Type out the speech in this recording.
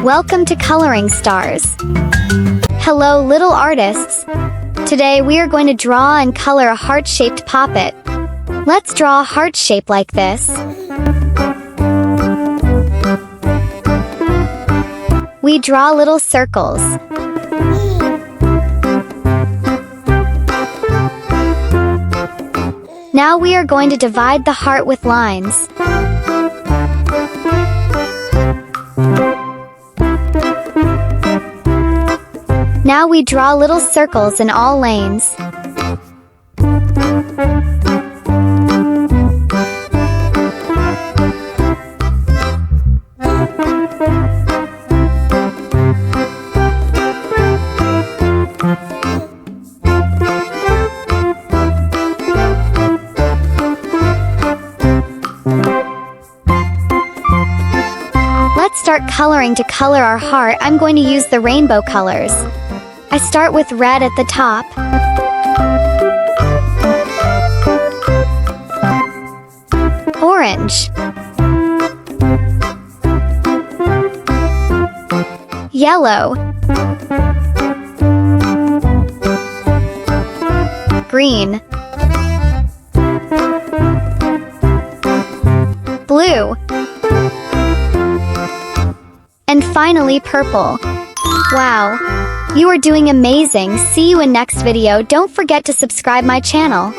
Welcome to Coloring Stars. Hello, little artists. Today we are going to draw and color a heart-shaped poppet. Let's draw a heart shape like this. We draw little circles. Now we are going to divide the heart with lines. Now we draw little circles in all lanes. Let's start coloring. To color our heart, I'm going to use the rainbow colors. I start with red at the top. Orange. Yellow. Green. Blue. And finally purple. Wow! You are doing amazing. See you in next video. Don't forget to subscribe my channel.